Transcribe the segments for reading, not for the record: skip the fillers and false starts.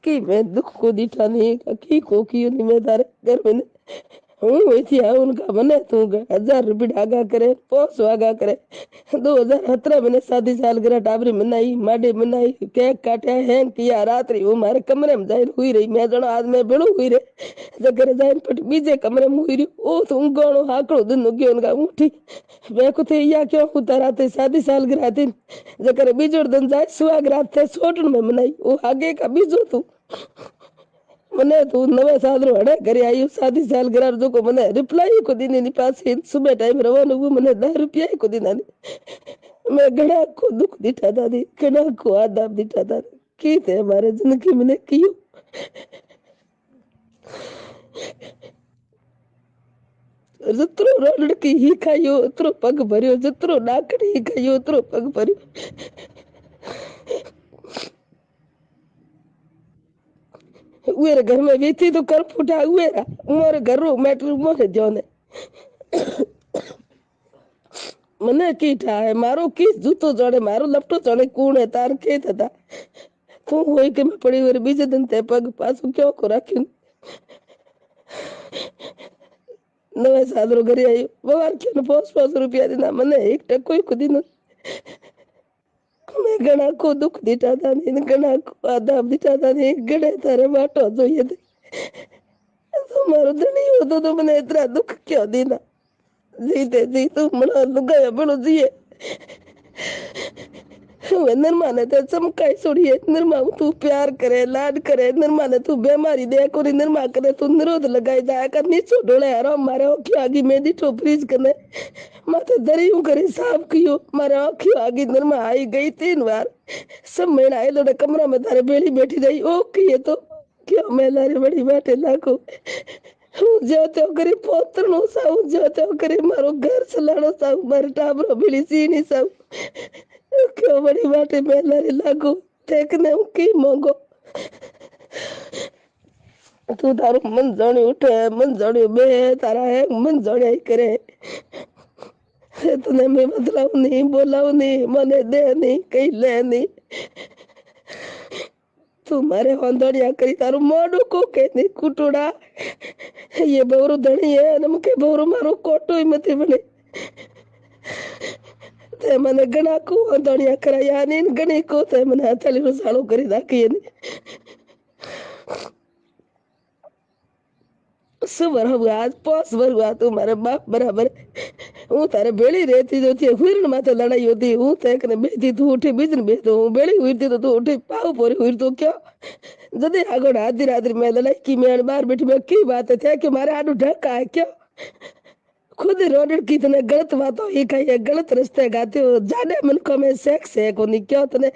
कि मैं दुख को दिठा नहीं की को की नहीं मैं तारे घर में हूँ वैसी है उनका मने तू 1000 रुपये आगा करे पोस आगा करे 2017 मैंने शादी सालगिरह टाबरी मनाई माडी मनाई केक काटा हैंग किया रात्रि वो मारे कमरे में जाए हुई रही मैं जनो आज मैं बेड़ू हुई रे जगह जाए पट बीजे कमरे में हुई रही ओ तुम गोणो हाकड़ो दिन गयो उनका उठी मैं को थे या क्यों उतारा थे शादी सालगिरह दिन जगह बीजो दिन जाए सुहाग रात थे सोटन में मनाई वो आगे का बीजो तू मने तू नवे साल रो हड़े घरे आई शादी साल गिरार जो को मने रिप्लाई को दिन नी पास सुबह टाइम रवानो वो मने 10 रुपया को दिन मैं घड़ा को दुख दिठा दादी घड़ा को आदाब दिठा दादी की थे हमारे जिंदगी में कियो जत्रो रोड की ही खायो उतरो पग भरियो जत्रो नाकड़ी ही खायो उतरो पग भरियो उरे घर में बीती तो कर फुटा उरा मोर घर रो मैटर मोरे जोने मने कीठा है मारो किस जूतो जड़े मारो लपटो चढ़े कूण है तार के था तू होई के मैं पड़ी हुई बीजे दिन ते पग पासो क्यों को रखी नवे साल रो घरे आई बाबा क्यों 500 रुपया देना मने एक टको ही खुदी न मैं घना को दुख दिटा था नहीं घना को आदाब दिटा था नहीं गड़े तारे बाटो जो ये तो मारो धनी हो तो मैंने इतना दुख क्यों देना जीते जी तू मना लुगाया बड़ो जिए निर्मा ने तो चमकाई छोड़िए निर्मा तू प्यार करे लाड करे निर्मा ने तू बीमारी दे कोरी निर्मा करे तू निरोध लगाई जाए कर नीचो डोले यारो मारे ओखी आगी मेदी ठो फ्रीज करने माथे दरियों करे साफ कियो मारे ओखी आगी निर्मा आई गई 3 बार सब मेरा आए लोडे कमरा में तारे बेली बैठी जाई ओ की तो क्यों मैं लारी बड़ी बैठे लाको હું જોતો કરી પોતરનો સાવ જોતો કરી મારો ઘર ચલાણો સાવ મારો ટાબરો બીલી સીની સાવ क्यों बड़ी बातें मेलारी लागू देखने की मांगो तू तारो मन जाने उठे मन जाने बे तारा है मन जाने करे तूने मैं बदलाव नहीं बोलाव नहीं मने दे नहीं कहीं ले नहीं तू मारे होंदड़िया करी तारो मोडो को कहने कुटुड़ा ये बहुरू धनी है नमके बहुरू मारो कोटो ही मत बने ते मने घना को होंदड़िया कराया नहीं घणी को ते मने हथेली रो सालो करी नाखी ने सुबर हुआ आज 5 वर हुआ तू मारे बाप बराबर हूँ तारे बेड़ी रहती जो थी हुईरन माथे लड़ाई होती हूँ तक ने बेटी तू उठी बीजन बेचो हूँ बेड़ी हुई थी तो तू उठी पाव पोरी हुई तो क्या जदे आगोड़ आधी रात्रि में लड़ाई की मैं बाहर बैठी मैं की बात है कि मारे आडू ढका है क्या खुद रोड की तने गलत बातों ही कही गलत रास्ते गाते हो जाने मन को मैं सेक्स है को नहीं क्यों तने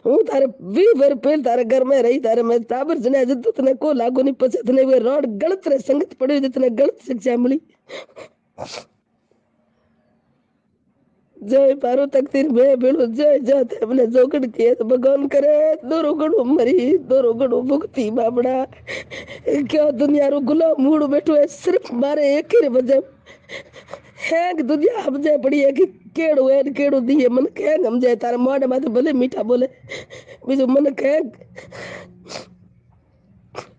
हूँ तारे 20 बार पहले तारे घर में रही तारे मैं टाबर जने जब तने को लागू नहीं पचे तने वे रोड गलत रे संगत पड़ी जितने गलत शिक्षा मिली जय पारो तकदीर में बेड़ो जय जाते हमने जोगड़ किए तो भगवान करे दोरो गड़ो मरी दोरो गड़ो भुगती बाबड़ा क्या दुनिया रो गुलाम मूड बैठो है सिर्फ मारे एक ही वजह है कि दुनिया हम जाए पड़ी है कि केड़ो है केड़ो दिए मन कहे हम जाए तारा मोड़े माथे भले मीठा बोले बीजो मन कहे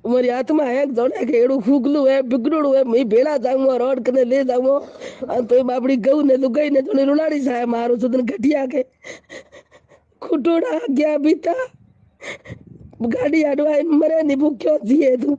मारी आत्मा है जोड़े के एड़ो हुगलू है बिगड़ो है मैं बेड़ा जाऊंगा रोड कने ले जाऊंगा तो बापड़ी गऊ ने लुगाई ने जोने रुलाड़ी साया मारो सुदन घटिया के खुटोड़ा गया बीता गाड़ी अडवाई मरे नहीं भूख्यो जिए तू